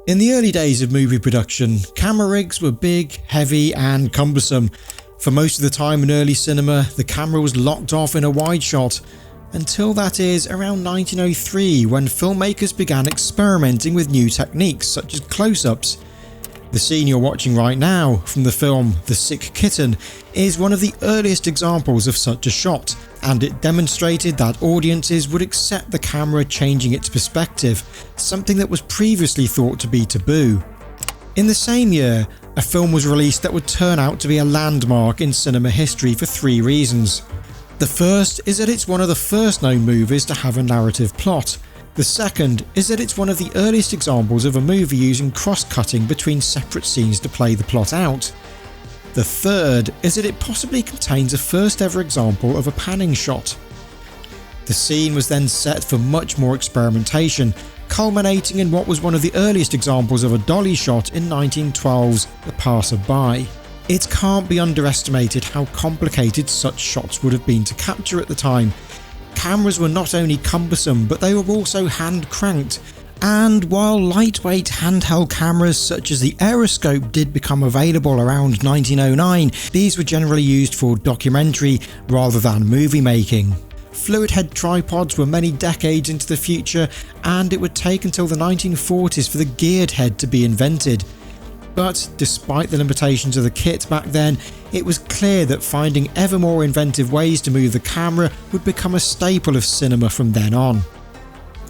In the early days of movie production, camera rigs were big, heavy and cumbersome. For most of the time in early cinema, the camera was locked off in a wide shot, until that is around 1903 when filmmakers began experimenting with new techniques such as close-ups. The scene you're watching right now from the film The Sick Kitten is one of the earliest examples of such a shot, and it demonstrated that audiences would accept the camera changing its perspective, something that was previously thought to be taboo. In the same year, a film was released that would turn out to be a landmark in cinema history for 3 reasons. The first is that it's one of the first known movies to have a narrative plot. The second is that it's one of the earliest examples of a movie using cross-cutting between separate scenes to play the plot out. The third is that it possibly contains a first ever example of a panning shot. The scene was then set for much more experimentation, culminating in what was one of the earliest examples of a dolly shot in 1912's The Passer-By. It can't be underestimated how complicated such shots would have been to capture at the time. Cameras were not only cumbersome, but they were also hand cranked, and while lightweight handheld cameras such as the Aeroscope did become available around 1909, these were generally used for documentary rather than movie making. Fluid head tripods were many decades into the future, and it would take until the 1940s for the geared head to be invented. But despite the limitations of the kit back then, it was clear that finding ever more inventive ways to move the camera would become a staple of cinema from then on.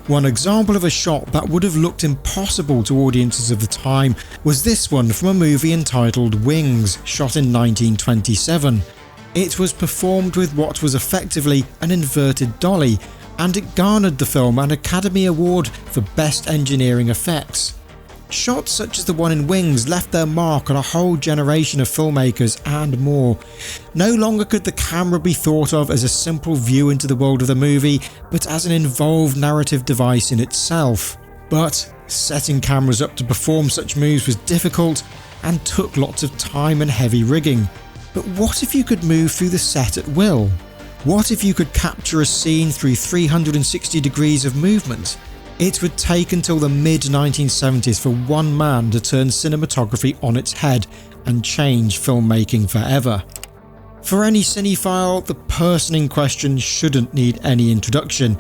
One example of a shot that would have looked impossible to audiences of the time was this one from a movie entitled Wings, shot in 1927. It was performed with what was effectively an inverted dolly, and it garnered the film an Academy Award for Best Engineering Effects. Shots such as the one in Wings left their mark on a whole generation of filmmakers and more. No longer could the camera be thought of as a simple view into the world of the movie, but as an involved narrative device in itself. But setting cameras up to perform such moves was difficult and took lots of time and heavy rigging. But what if you could move through the set at will? What if you could capture a scene through 360 degrees of movement? It would take until the mid-1970s for one man to turn cinematography on its head and change filmmaking forever. For any cinephile, the person in question shouldn't need any introduction.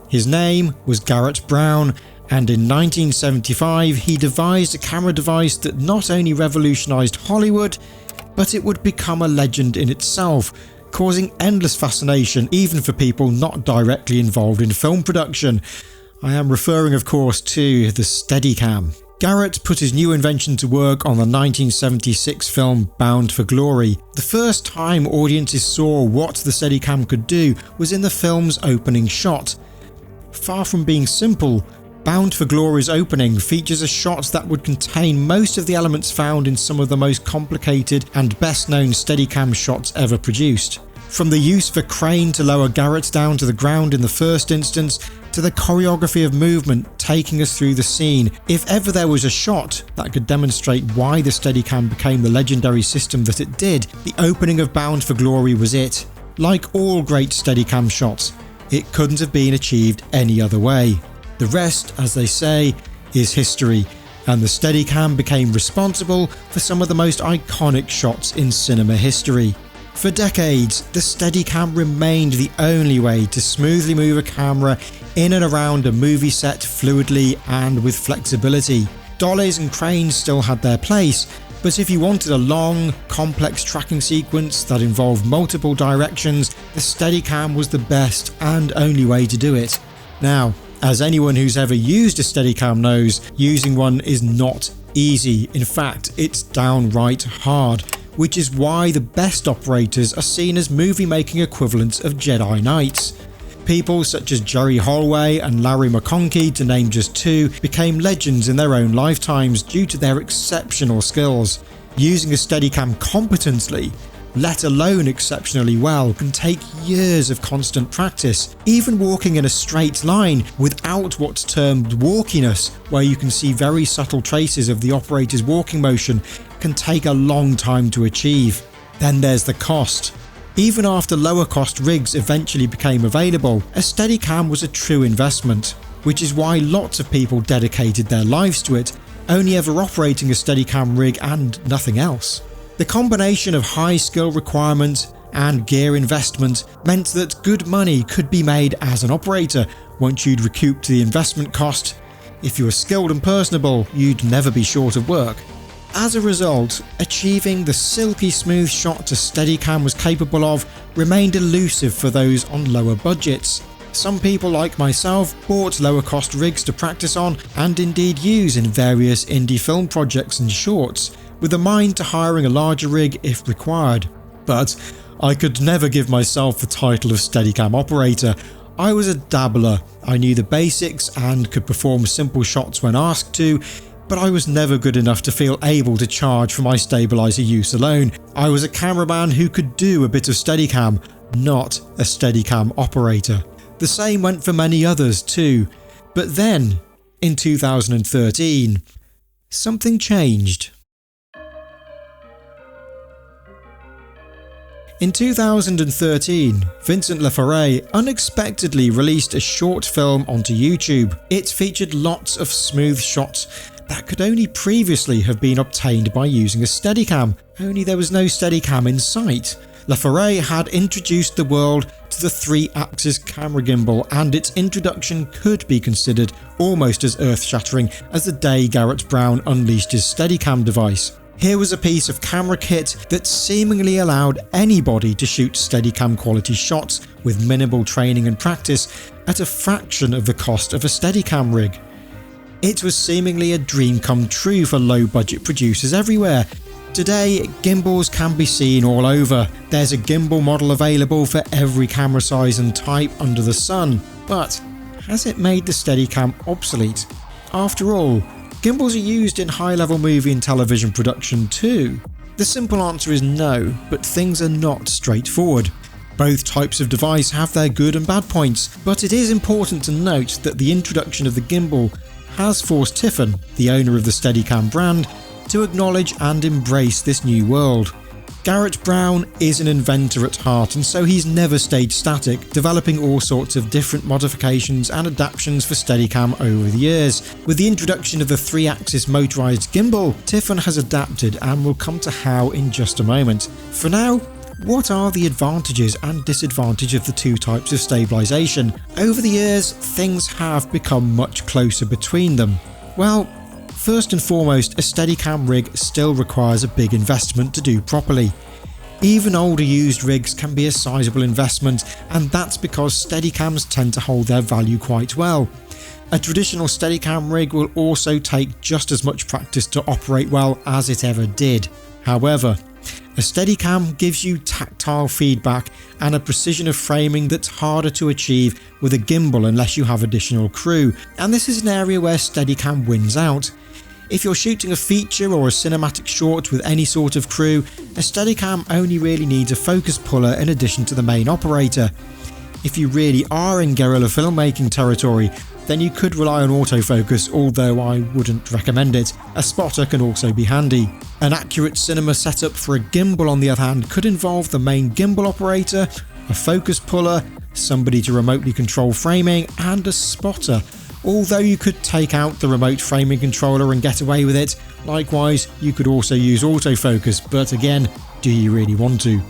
His name was Garrett Brown, and in 1975 he devised a camera device that not only revolutionised Hollywood, but it would become a legend in itself, causing endless fascination even for people not directly involved in film production. I am referring of course to the Steadicam. Garrett put his new invention to work on the 1976 film Bound for Glory. The first time audiences saw what the Steadicam could do was in the film's opening shot. Far from being simple, Bound for Glory's opening features a shot that would contain most of the elements found in some of the most complicated and best known Steadicam shots ever produced. From the use of a crane to lower Garrett down to the ground in the first instance, to the choreography of movement taking us through the scene. If ever there was a shot that could demonstrate why the Steadicam became the legendary system that it did, the opening of Bound for Glory was it. Like all great Steadicam shots, it couldn't have been achieved any other way. The rest, as they say, is history, and the Steadicam became responsible for some of the most iconic shots in cinema history. For decades, the Steadicam remained the only way to smoothly move a camera in and around a movie set fluidly and with flexibility. Dollies and cranes still had their place, but if you wanted a long, complex tracking sequence that involved multiple directions, the Steadicam was the best and only way to do it. Now, as anyone who's ever used a Steadicam knows, using one is not easy. In fact, it's downright hard, which is why the best operators are seen as movie-making equivalents of Jedi Knights. People such as Jerry Holway and Larry McConkie, to name just two, became legends in their own lifetimes due to their exceptional skills. Using a Steadicam competently, let alone exceptionally well, can take years of constant practice. Even walking in a straight line without what's termed walkiness, where you can see very subtle traces of the operator's walking motion, can take a long time to achieve. Then there's the cost. Even after lower cost rigs eventually became available, a Steadicam was a true investment, which is why lots of people dedicated their lives to it, only ever operating a Steadicam rig and nothing else. The combination of high skill requirements and gear investment meant that good money could be made as an operator once you'd recouped the investment cost. If you were skilled and personable, you'd never be short of work. As a result, achieving the silky smooth shots a Steadicam was capable of remained elusive for those on lower budgets. Some people like myself bought lower cost rigs to practice on and indeed use in various indie film projects and shorts, with a mind to hiring a larger rig if required. But I could never give myself the title of Steadicam operator. I was a dabbler. I knew the basics and could perform simple shots when asked to, but I was never good enough to feel able to charge for my stabiliser use alone. I was a cameraman who could do a bit of Steadicam, not a Steadicam operator. The same went for many others too. But then, in 2013, something changed. In 2013, Vincent Laforet unexpectedly released a short film onto YouTube. It featured lots of smooth shots that could only previously have been obtained by using a Steadicam, only there was no Steadicam in sight. Laforet had introduced the world to the 3-axis camera gimbal, and its introduction could be considered almost as earth-shattering as the day Garrett Brown unleashed his Steadicam device. Here was a piece of camera kit that seemingly allowed anybody to shoot Steadicam quality shots with minimal training and practice at a fraction of the cost of a Steadicam rig. It was seemingly a dream come true for low-budget producers everywhere. Today, gimbals can be seen all over. There's a gimbal model available for every camera size and type under the sun. But has it made the Steadicam obsolete? After all, gimbals are used in high-level movie and television production too. The simple answer is no, but things are not straightforward. Both types of device have their good and bad points, but it is important to note that the introduction of the gimbal has forced Tiffin, the owner of the Steadicam brand, to acknowledge and embrace this new world. Garrett Brown is an inventor at heart, and so he's never stayed static, developing all sorts of different modifications and adaptations for Steadicam over the years. With the introduction of the 3-axis motorised gimbal, Tiffin has adapted, and we'll come to how in just a moment. For now, what are the advantages and disadvantages of the two types of stabilisation? Over the years, things have become much closer between them. Well, first and foremost, a Steadicam rig still requires a big investment to do properly. Even older used rigs can be a sizable investment, and that's because Steadicams tend to hold their value quite well. A traditional Steadicam rig will also take just as much practice to operate well as it ever did. However, a Steadicam gives you tactile feedback and a precision of framing that's harder to achieve with a gimbal unless you have additional crew, and this is an area where Steadicam wins out. If you're shooting a feature or a cinematic short with any sort of crew, a Steadicam only really needs a focus puller in addition to the main operator. If you really are in guerrilla filmmaking territory, then you could rely on autofocus, although I wouldn't recommend it. A spotter can also be handy. An accurate cinema setup for a gimbal, on the other hand, could involve the main gimbal operator, a focus puller, somebody to remotely control framing, and a spotter. Although you could take out the remote framing controller and get away with it, likewise you could also use autofocus, but again, do you really want to?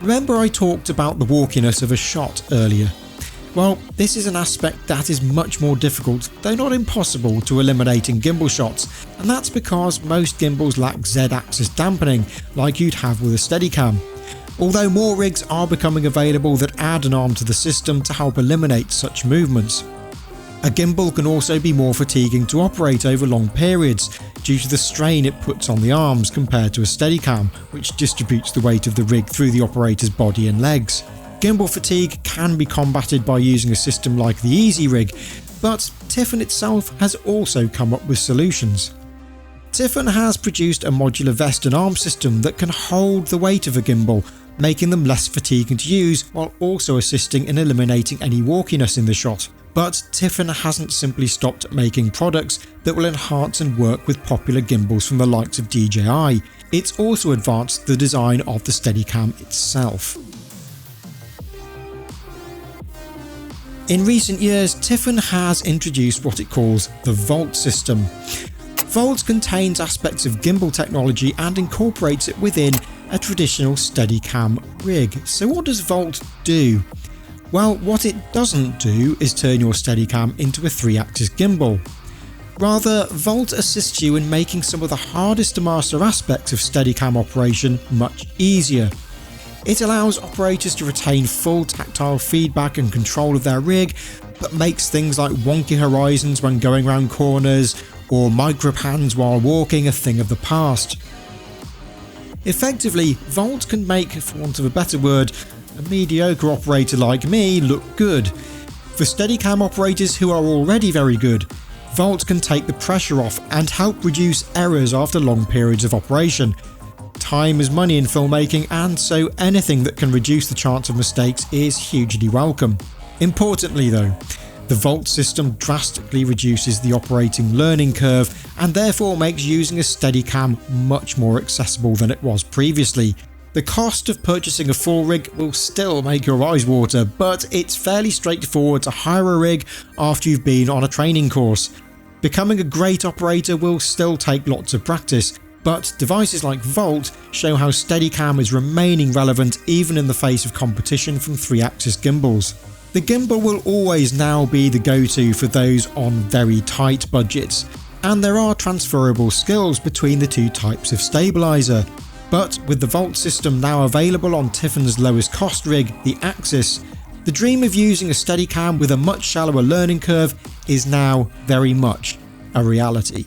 Remember I talked about the walkiness of a shot earlier? Well, this is an aspect that is much more difficult, though not impossible, to eliminate in gimbal shots, and that's because most gimbals lack Z-axis dampening like you'd have with a Steadicam. Although more rigs are becoming available that add an arm to the system to help eliminate such movements. A gimbal can also be more fatiguing to operate over long periods due to the strain it puts on the arms compared to a Steadicam, which distributes the weight of the rig through the operator's body and legs. Gimbal fatigue can be combated by using a system like the Easy Rig, but Tiffin itself has also come up with solutions. Tiffin has produced a modular vest and arm system that can hold the weight of a gimbal, making them less fatiguing to use while also assisting in eliminating any walkiness in the shot. But Tiffin hasn't simply stopped making products that will enhance and work with popular gimbals from the likes of DJI, it's also advanced the design of the Steadicam itself. In recent years, Tiffin has introduced what it calls the Volt system. Volt contains aspects of gimbal technology and incorporates it within a traditional Steadicam rig. So what does Volt do? Well, what it doesn't do is turn your Steadicam into a 3-axis gimbal. Rather, Volt assists you in making some of the hardest to master aspects of Steadicam operation much easier. It allows operators to retain full tactile feedback and control of their rig, but makes things like wonky horizons when going around corners or micro pans while walking a thing of the past. Effectively, Volt can make, for want of a better word, a mediocre operator like me look good. For Steadicam operators who are already very good, Volt can take the pressure off and help reduce errors after long periods of operation. Time is money in filmmaking, and so anything that can reduce the chance of mistakes is hugely welcome. Importantly though, the Volt system drastically reduces the operating learning curve and therefore makes using a Steadicam much more accessible than it was previously. The cost of purchasing a full rig will still make your eyes water, but it's fairly straightforward to hire a rig after you've been on a training course. Becoming a great operator will still take lots of practice, but devices like Volt show how Steadicam is remaining relevant even in the face of competition from 3-axis gimbals. The gimbal will always now be the go-to for those on very tight budgets, and there are transferable skills between the two types of stabiliser. But with the Volt system now available on Tiffin's lowest cost rig, the Axis, the dream of using a Steadicam with a much shallower learning curve is now very much a reality.